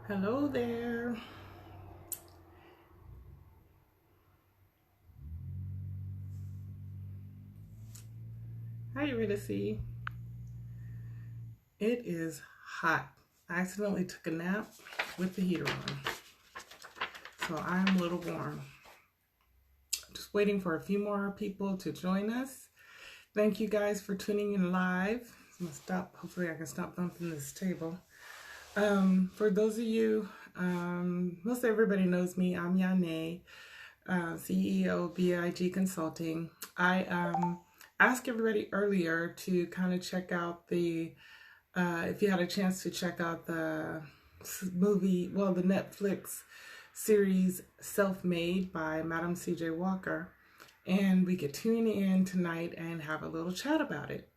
Hello there. Hi, Eurydice. It is hot. I accidentally took a nap with the heater on, so I'm a little warm. Just waiting for a few more people to join us. Thank you guys for tuning in live. I'm gonna stop. Hopefully, I can stop bumping this table. For those of you, most everybody knows me. I'm Yane, CEO of BIG Consulting. I asked everybody earlier to kind of check out if you had a chance to check out the movie, well, the Netflix series Self-Made by Madam C.J. Walker. And we could tune in tonight and have a little chat about it.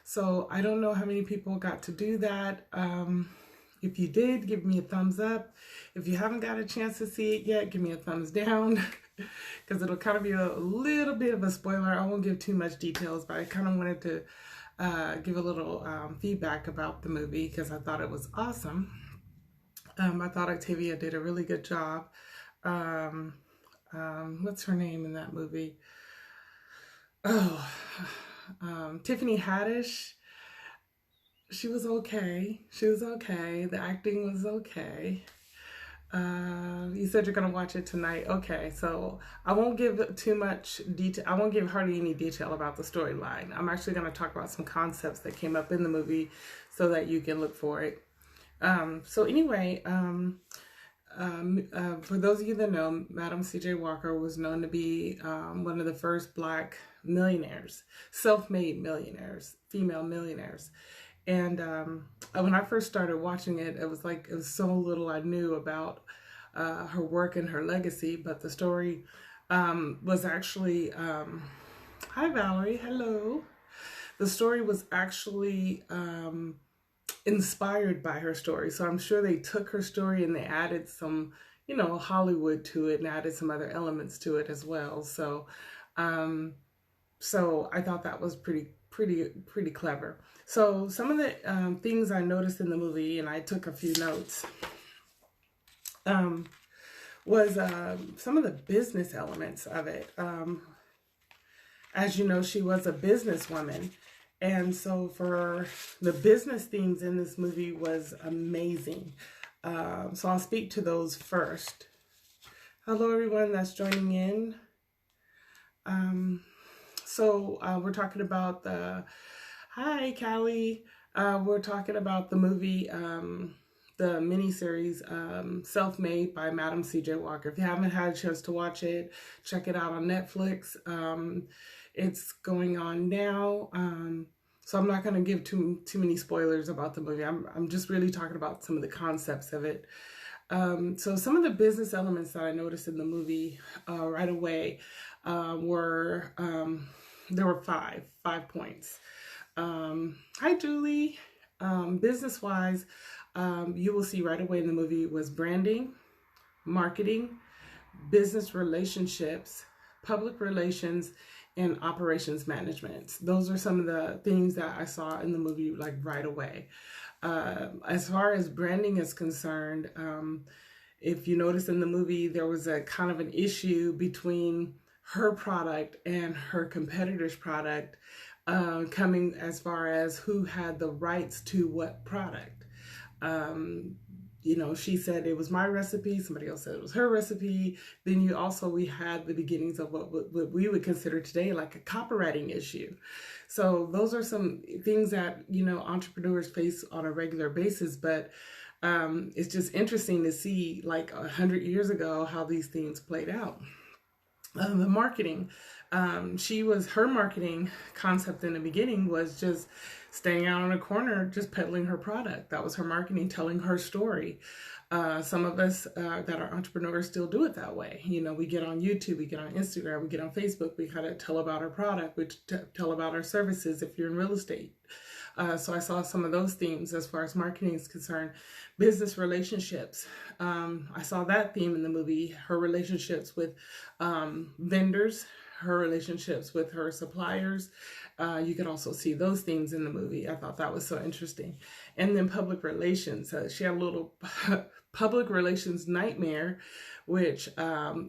So I don't know how many people got to do that. If you did, give me a thumbs up. If you haven't got a chance to see it yet, give me a thumbs down because it'll kind of be a little bit of a spoiler. I won't give too much details, but I kind of wanted to give a little feedback about the movie because I thought it was awesome. I thought Octavia did a really good job. What's her name in that movie? Oh, Tiffany Haddish. She was okay. She was okay. The acting was okay. You said you're gonna watch it tonight. Okay, so I won't give too much detail. I won't give hardly any detail about the storyline. I'm actually gonna talk about some concepts that came up in the movie so that you can look for it. So anyway, for those of you that know, Madam C.J. Walker was known to be one of the first Black millionaires, self-made millionaires, female millionaires. And when I first started watching it, it was so little I knew about her work and her legacy. But the story was actually, hi Valerie, hello. The story was actually inspired by her story. So I'm sure they took her story and they added some, Hollywood to it and added some other elements to it as well. So I thought that was pretty clever. So some of the things I noticed in the movie, and I took a few notes, was some of the business elements of it. As you know, she was a businesswoman. And so for the business themes in this movie was amazing. So I'll speak to those first. Hello, everyone that's joining in. So we're talking about hi, Callie. We're talking about the movie, the miniseries, Self-Made by Madam C.J. Walker. If you haven't had a chance to watch it, check it out on Netflix. It's going on now. So I'm not going to give too many spoilers about the movie. I'm just really talking about some of the concepts of it. So some of the business elements that I noticed in the movie right away were, there were five points. Hi, Julie. Business-wise, you will see right away in the movie was branding, marketing, business relationships, public relations, and operations management. Those are some of the things that I saw in the movie like right away. As far as branding is concerned, if you notice in the movie, there was a kind of an issue between her product and her competitor's product, coming as far as who had the rights to what product. She said it was my recipe, somebody else said it was her recipe. Then we had the beginnings of what we would consider today like a copywriting issue. So those are some things that, entrepreneurs face on a regular basis, but it's just interesting to see like 100 years ago how these things played out. The marketing, her marketing concept in the beginning was just staying out on a corner, just peddling her product. That was her marketing, telling her story. Some of us that are entrepreneurs still do it that way. We get on YouTube, we get on Instagram, we get on Facebook, we kind of tell about our product, we tell about our services if you're in real estate. So I saw some of those themes as far as marketing is concerned. Business relationships. I saw that theme in the movie. Her relationships with vendors, her relationships with her suppliers. You could also see those themes in the movie. I thought that was so interesting. And then public relations. She had a little public relations nightmare, which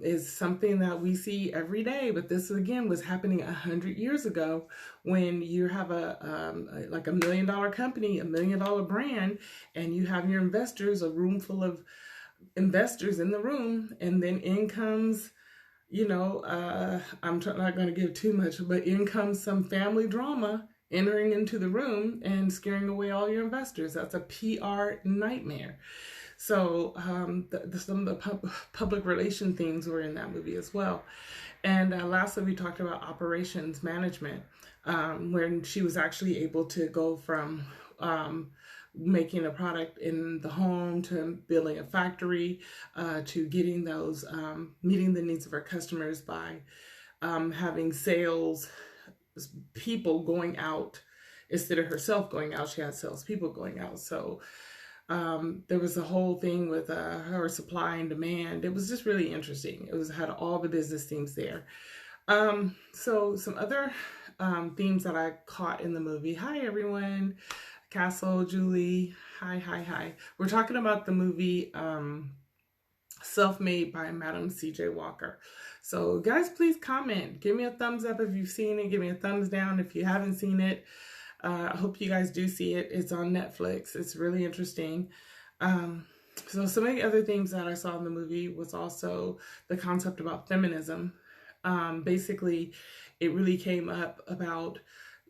is something that we see every day. But this again was happening 100 years ago, when you have like $1 million company, $1 million brand, and you have your investors, a room full of investors in the room, and then in comes, I'm not going to give too much, but in comes some family drama entering into the room and scaring away all your investors. That's a PR nightmare. So some of the public relation themes were in that movie as well. And lastly, we talked about operations management, when she was actually able to go from making a product in the home to building a factory, to getting those, meeting the needs of her customers by having sales people going out instead of herself going out. She had salespeople going out. So there was a whole thing with her supply and demand. It was just really interesting. It had all the business themes there. So some other themes that I caught in the movie. Hi, everyone. Castle, Julie. Hi. We're talking about the movie Self-Made by Madam C.J. Walker. So guys, please comment. Give me a thumbs up if you've seen it. Give me a thumbs down if you haven't seen it. I hope you guys do see it. It's on Netflix. It's really interesting. So some of the other things that I saw in the movie was also the concept about feminism. Basically, it really came up about,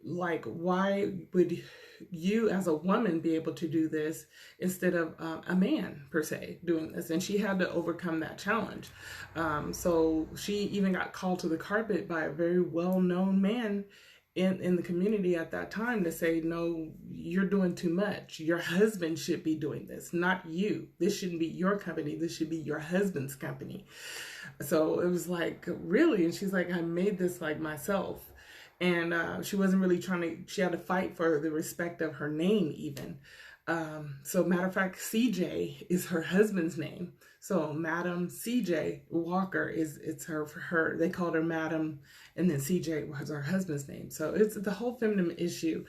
like, why would you as a woman be able to do this instead of a man per se doing this? And she had to overcome that challenge. So she even got called to the carpet by a very well-known man in the community at that time to say, no, you're doing too much. Your husband should be doing this, not you. This shouldn't be your company. This should be your husband's company. So it was like, really? And she's like, I made this like myself. And she wasn't really she had to fight for the respect of her name even. So matter of fact, CJ is her husband's name. So Madam CJ Walker it's her, for her. They called her Madam, and then CJ was her husband's name. So it's the whole feminine issue.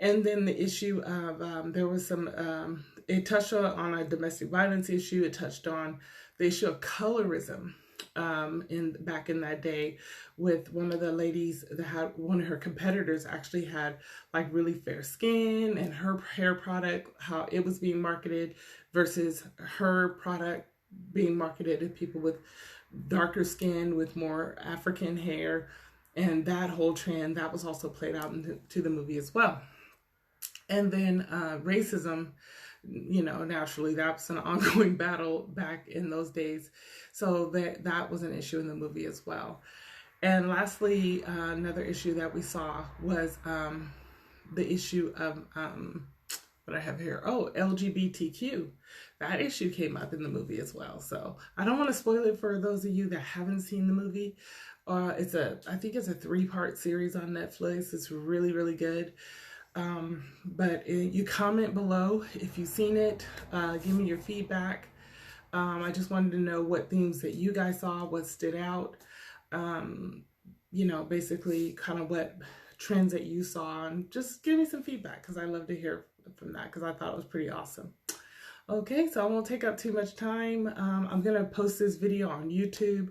And then the issue of, there was some, it touched on a domestic violence issue. It touched on the issue of colorism. Back in that day, with one of the ladies that had, one of her competitors actually had like really fair skin, and her hair product, how it was being marketed versus her product being marketed to people with darker skin, with more African hair. And that whole trend, that was also played out into the movie as well. And then racism, naturally that's an ongoing battle back in those days. So that was an issue in the movie as well. And lastly, another issue that we saw was the issue of, what I have here, LGBTQ. That issue came up in the movie as well. So I don't want to spoil it for those of you that haven't seen the movie. I think it's a 3-part series on Netflix. It's really, really good. But you comment below if you've seen it. Give me your feedback. I just wanted to know what themes that you guys saw, what stood out. Basically kind of what trends that you saw, and just give me some feedback, because I love to hear from that, because I thought it was pretty awesome. Okay, so I won't take up too much time. I'm gonna post this video on YouTube.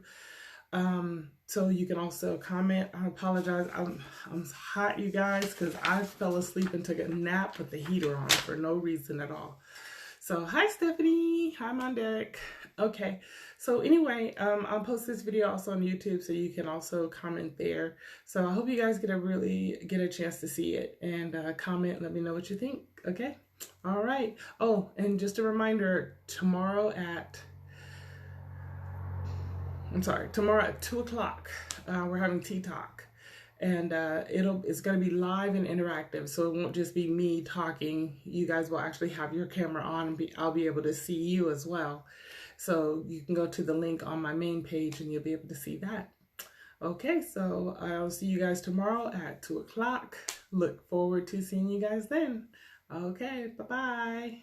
So you can also comment. I apologize. I'm hot, you guys, because I fell asleep and took a nap with the heater on for no reason at all. So hi, Stephanie. Hi, Mondek. Okay. So anyway, I'll post this video also on YouTube, so you can also comment there. So I hope you guys get a chance to see it, and comment and let me know what you think. Okay. All right. Oh, and just a reminder, tomorrow at 2 o'clock, we're having Tea Talk, and it's going to be live and interactive, so it won't just be me talking. You guys will actually have your camera on, and I'll be able to see you as well. So you can go to the link on my main page and you'll be able to see that. Okay, so I'll see you guys tomorrow at 2 o'clock. Look forward to seeing you guys then. Okay, bye bye.